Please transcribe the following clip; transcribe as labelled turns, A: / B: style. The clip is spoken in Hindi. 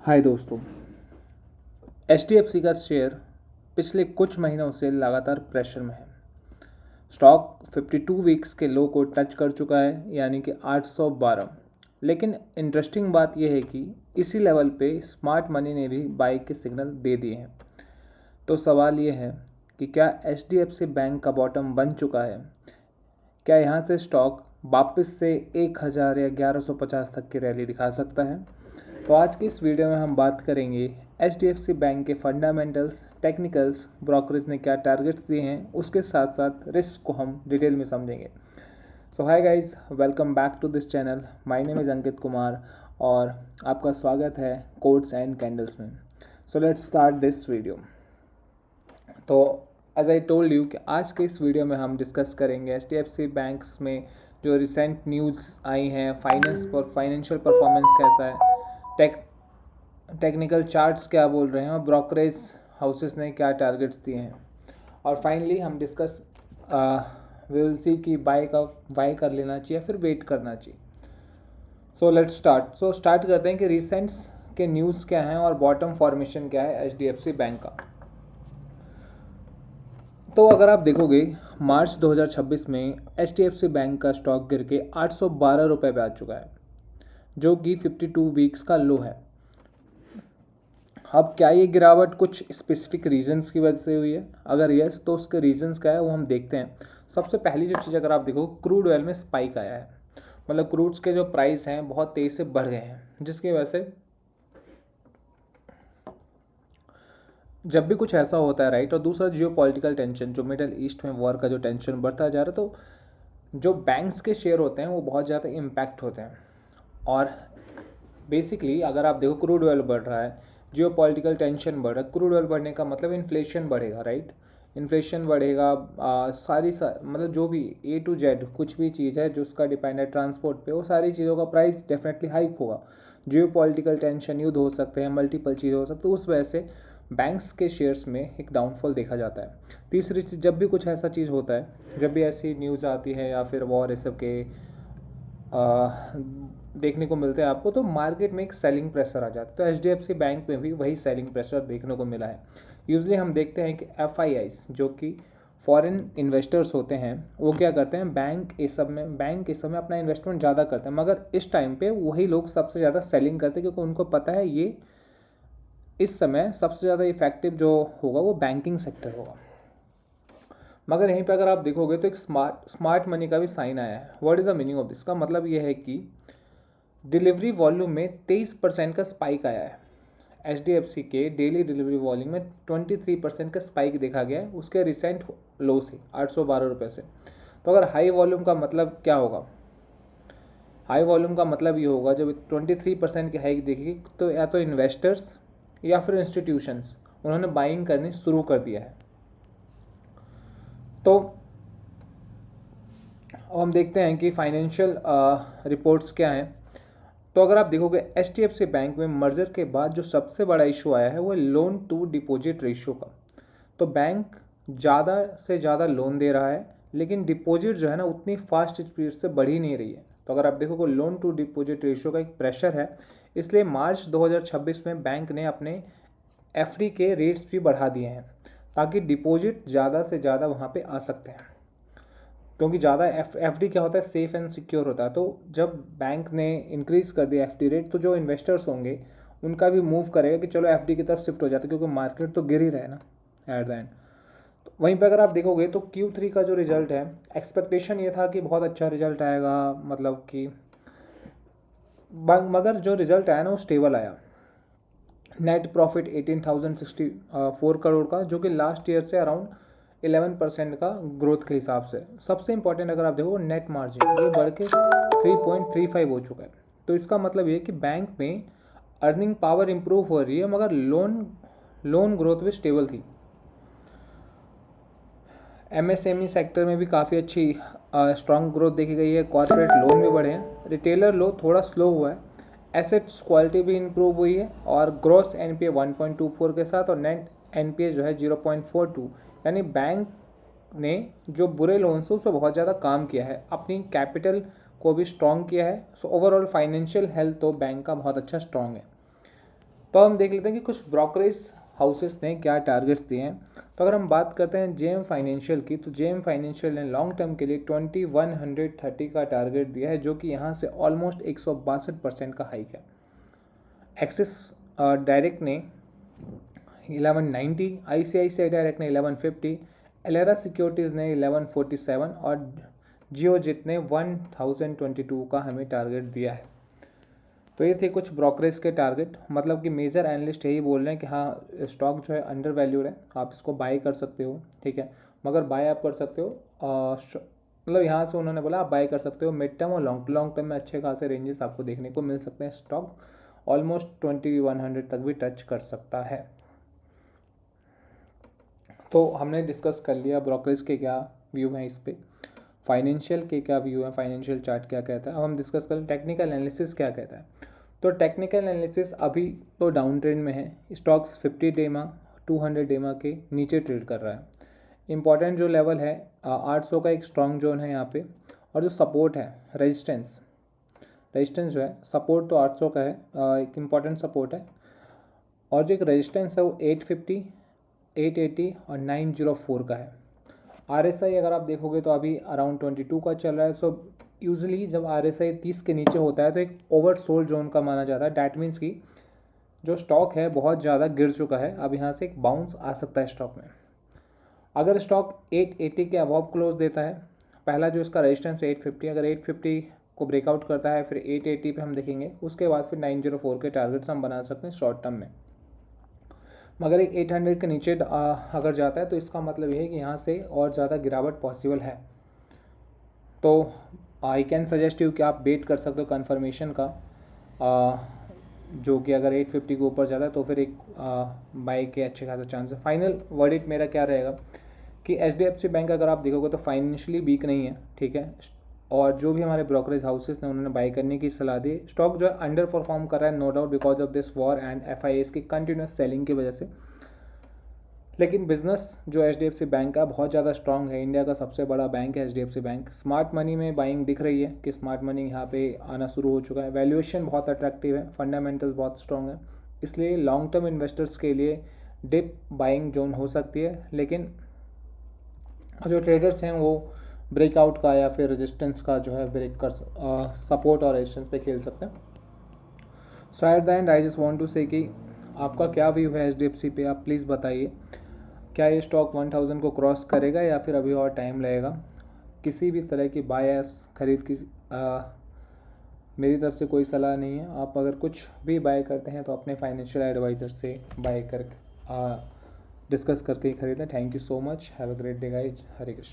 A: हाय दोस्तों। HDFC का शेयर पिछले कुछ महीनों से लगातार प्रेशर में है। स्टॉक 52 वीक्स के लो को टच कर चुका है, यानी कि 812। लेकिन इंटरेस्टिंग बात यह है कि इसी लेवल पे स्मार्ट मनी ने भी बाई के सिग्नल दे दिए हैं। तो सवाल ये है कि क्या HDFC बैंक का बॉटम बन चुका है? क्या यहाँ से स्टॉक वापस से 1000 या 1150 तक की रैली दिखा सकता है? तो आज की इस वीडियो में हम बात करेंगे HDFC बैंक के फंडामेंटल्स, टेक्निकल्स, ब्रोकरेज ने क्या टारगेट्स दिए हैं, उसके साथ साथ रिस्क को हम डिटेल में समझेंगे। So hi guys, welcome back to this channel. My name is Ankit Kumar और आपका स्वागत है कोड्स एंड कैंडल्स में। So let's start this video. तो एज आई टोल्ड यू कि आज के इस वीडियो में हम डिस्कस करेंगे HDFC बैंक्स में जो रिसेंट न्यूज़ आई हैं, फाइनेंशियल परफॉर्मेंस कैसा है, टेक्निकल चार्ट्स क्या बोल रहे हैं और ब्रोकरेज हाउसेस ने क्या टारगेट्स दिए हैं। और फाइनली हम डिस्कस वी विल सी कि बाय कर लेना चाहिए या फिर वेट करना चाहिए। सो लेट्स स्टार्ट। स्टार्ट करते हैं कि रिसेंट्स के न्यूज़ क्या हैं और बॉटम फॉर्मेशन क्या है HDFC बैंक का। तो अगर आप देखोगे मार्च 2026 में HDFC बैंक का स्टॉक गिर के 812 रुपये पे आ चुका है, जो कि 52 वीक्स का लो है। अब क्या ये गिरावट कुछ स्पेसिफिक रीजंस की वजह से हुई है? अगर यस, तो उसके रीजंस क्या है वो हम देखते हैं। सबसे पहली जो चीज़ अगर आप देखो, क्रूड ऑयल में स्पाइक आया है। मतलब क्रूड्स के जो प्राइस हैं बहुत तेज़ी से बढ़ गए हैं, जिसकी वजह से जब भी कुछ ऐसा होता है, राइट। और दूसरा जियोपॉलिटिकल टेंशन, जो मिडल ईस्ट में वॉर का जो टेंशन बढ़ता जा रहा है, तो जो बैंक्स के शेयर होते हैं वो बहुत ज़्यादा इम्पैक्ट होते हैं। और बेसिकली अगर आप देखो, क्रूड ऑयल बढ़ रहा है, जियोपॉलिटिकल टेंशन बढ़ रहा है। क्रूड ऑयल बढ़ने का मतलब इन्फ्लेशन बढ़ेगा, राइट। इन्फ्लेशन बढ़ेगा, मतलब जो भी A to Z कुछ भी चीज़ है जो उसका डिपेंड है ट्रांसपोर्ट पे, वो सारी चीज़ों का प्राइस डेफिनेटली हाइक होगा। जियोपॉलिटिकल टेंशन, युद्ध हो सकते हैं, मल्टीपल चीज़ हो सकती है, उस वजह से बैंक्स के शेयर्स में एक डाउनफॉल देखा जाता है। तीसरी चीज़, जब भी कुछ ऐसा चीज़ होता है, जब भी ऐसी न्यूज़ आती है या फिर वॉर, ये सब के देखने को मिलते हैं आपको, तो मार्केट में एक सेलिंग प्रेशर आ जाता है। तो HDFC बैंक में भी वही सेलिंग प्रेशर देखने को मिला है। यूजली हम देखते हैं कि FIIs, जो कि फॉरेन इन्वेस्टर्स होते हैं, वो क्या करते हैं, बैंक इस सब में अपना इन्वेस्टमेंट ज़्यादा करते हैं। मगर इस टाइम पे वही लोग सबसे ज़्यादा सेलिंग करते हैं, क्योंकि उनको पता है ये इस समय सबसे ज़्यादा इफेक्टिव जो होगा वो बैंकिंग सेक्टर होगा। मगर यहीं पे अगर आप देखोगे तो एक स्मार्ट मनी का भी साइन आया है। What is the meaning of this? का मतलब ये है कि डिलीवरी वॉल्यूम में 23% का स्पाइक आया है। HDFC के डेली डिलीवरी वॉल्यूम में 23% का स्पाइक देखा गया है उसके रिसेंट लो से, 812 रुपये से। तो अगर हाई वॉल्यूम का मतलब क्या होगा? हाई वॉल्यूम का मतलब ये होगा, जब 23% की हाइक देखेगी तो या तो इन्वेस्टर्स या फिर इंस्टीट्यूशंस उन्होंने बाइंग करनी शुरू कर दिया है। तो अब हम देखते हैं कि फाइनेंशियल रिपोर्ट्स क्या हैं। तो अगर आप देखोगे HDFC बैंक में मर्जर के बाद जो सबसे बड़ा इशू आया है वो लोन टू डिपॉजिट रेशियो का। तो बैंक ज़्यादा से ज़्यादा लोन दे रहा है, लेकिन डिपॉजिट जो है ना उतनी फास्ट स्पीड से बढ़ ही नहीं रही है। तो अगर आप देखोगे लोन टू डिपॉजिट रेशियो का एक प्रेशर है, इसलिए मार्च 2026 में बैंक ने अपने FD के रेट्स भी बढ़ा दिए हैं, ताकि डिपॉजिट ज़्यादा से ज़्यादा वहाँ पे आ सकते हैं। क्योंकि ज़्यादा FD क्या होता है, सेफ़ एंड सिक्योर होता है। तो जब बैंक ने इंक्रीज़ कर दिया FD रेट, तो जो इन्वेस्टर्स होंगे उनका भी मूव करेगा कि चलो FD की तरफ शिफ्ट हो जाता है, क्योंकि मार्केट तो गिर ही रहा है ना एट द एंड। तो वहीं पर अगर आप देखोगे तो Q3 का जो रिजल्ट है, एक्सपेक्टेशन ये था कि बहुत अच्छा रिजल्ट आएगा, मतलब कि मगर जो रिजल्ट आया ना वो स्टेबल आया। नेट प्रॉफिट 18,064 करोड़ का, जो कि लास्ट ईयर से अराउंड 11% का ग्रोथ के हिसाब से। सबसे इंपॉर्टेंट अगर आप देखो, नेट मार्जिन ये बढ़ के 3.35 हो चुका है। तो इसका मतलब ये कि बैंक में अर्निंग पावर इंप्रूव हो रही है, मगर लोन ग्रोथ भी स्टेबल थी। MSME सेक्टर में भी काफ़ी अच्छी स्ट्रॉन्ग ग्रोथ देखी गई है। कॉर्पोरेट लोन भी बढ़े हैं, रिटेलर लोन थोड़ा स्लो हुआ है, एसेट्स क्वालिटी भी इंप्रूव हुई है, और ग्रॉस NPA 1.24 के साथ और नेट NPA जो है 0.42। यानी बैंक ने जो बुरे लोन्स हैं उस पर बहुत ज़्यादा काम किया है, अपनी कैपिटल को भी स्ट्रॉन्ग किया है। सो ओवरऑल फाइनेंशियल हेल्थ तो बैंक का बहुत अच्छा स्ट्रॉन्ग है। तो हम देख लेते हैं कि कुछ ब्रोकरेज हाउसेस ने क्या टारगेट्स दिए हैं। तो अगर हम बात करते हैं जेएम फाइनेंशियल की, तो जेएम फाइनेंशियल ने लॉन्ग टर्म के लिए 2130 का टारगेट दिया है, जो कि यहाँ से ऑलमोस्ट 162% का हाइक है। एक्सिस डायरेक्ट ने 1190, आईसीआईसीआई डायरेक्ट ने 1150, एलेरा सिक्योरिटीज़ ने 1147 और जियोजित ने 1022 का हमें टारगेट दिया है। तो ये थे कुछ ब्रोकरेज के टारगेट। मतलब कि मेजर एनालिस्ट यही बोल रहे हैं कि हाँ, स्टॉक जो है अंडर वैल्यूड है, आप इसको बाई कर सकते हो, ठीक है। मगर बाय आप कर सकते हो, मतलब यहाँ से उन्होंने बोला आप बाय कर सकते हो मिड टर्म और लॉन्ग टर्म में अच्छे खासे रेंजेस आपको देखने को मिल सकते हैं। स्टॉक ऑलमोस्ट 2100 तक भी टच कर सकता है। तो हमने डिस्कस कर लिया ब्रोकरेज के क्या व्यू हैं इस पर, फाइनेंशियल के क्या व्यू है, फाइनेंशियल चार्ट क्या कहता है। अब हम डिस्कस करें टेक्निकल एनालिसिस क्या कहता है। तो टेक्निकल एनालिसिस अभी तो डाउन ट्रेंड में है, स्टॉक्स 50 डेमा 200 डेमा के नीचे ट्रेड कर रहा है। इंपॉर्टेंट जो लेवल है 800 का एक स्ट्रॉन्ग जोन है यहाँ पे, और जो सपोर्ट है रेजिस्टेंस जो है, सपोर्ट तो 800 का है, एक इम्पॉर्टेंट सपोर्ट है, और जो एक रेजिस्टेंस है वो 850, 880 और 904 का है। RSI अगर आप देखोगे तो अभी अराउंड 22 का चल रहा है। सो यूजली जब RSI 30 के नीचे होता है तो एक ओवर सोल्ड जोन का माना जाता है। डैट मीन्स कि जो स्टॉक है बहुत ज़्यादा गिर चुका है, अब यहाँ से एक बाउंस आ सकता है स्टॉक में। अगर स्टॉक 880 के अबव क्लोज देता है, पहला जो इसका रेजिस्टेंस 850, अगर 850 को ब्रेकआउट करता है फिर 880 पे हम देखेंगे, उसके बाद फिर 904 के टारगेट्स हम बना सकते हैं शॉर्ट टर्म में। मगर एक 800 के नीचे अगर जाता है तो इसका मतलब ये है कि यहाँ से और ज़्यादा गिरावट पॉसिबल है। तो आई कैन सजेस्ट यू कि आप वेट कर सकते हो कन्फर्मेशन का, जो कि अगर 850 के ऊपर जाता है तो फिर एक बाई के अच्छे खासा चांस है। फाइनल वर्डिक्ट मेरा क्या रहेगा कि HDFC बैंक अगर आप देखोगे तो फाइनेंशियली वीक नहीं है, ठीक है, और जो भी हमारे ब्रोकरेज हाउसेस ने उन्होंने बाई करने की सलाह दी। स्टॉक जो है अंडर परफॉर्म कर रहा है, no doubt, because of this war and FIAs की कंटिन्यूस सेलिंग की वजह से। लेकिन बिजनेस जो HDFC बैंक का बहुत ज़्यादा स्ट्रांग है, इंडिया का सबसे बड़ा बैंक है HDFC बैंक। स्मार्ट मनी में बाइंग दिख रही है कि स्मार्ट मनी यहाँ पे आना शुरू हो चुका है। वैल्यूएशन बहुत अट्रैक्टिव है, फंडामेंटल्स बहुत स्ट्रांग है, इसलिए लॉन्ग टर्म इन्वेस्टर्स के लिए डिप बाइंग जोन हो सकती है। लेकिन जो ट्रेडर्स हैं वो ब्रेकआउट का या फिर रेजिस्टेंस का जो है ब्रेक कर सपोर्ट और रेजिस्टेंस पे खेल सकते हैं। So at the end I just want to say कि आपका क्या व्यू है HDFC पे, आप प्लीज़ बताइए। क्या ये स्टॉक 1000 को क्रॉस करेगा या फिर अभी और टाइम लगेगा। किसी भी तरह की बायस खरीद की मेरी तरफ से कोई सलाह नहीं है। आप अगर कुछ भी बाय करते हैं तो अपने फाइनेंशियल एडवाइज़र से बाय कर डिस्कस करके ही खरीदें। Thank you so much, have a great day guys, Hare Krishna.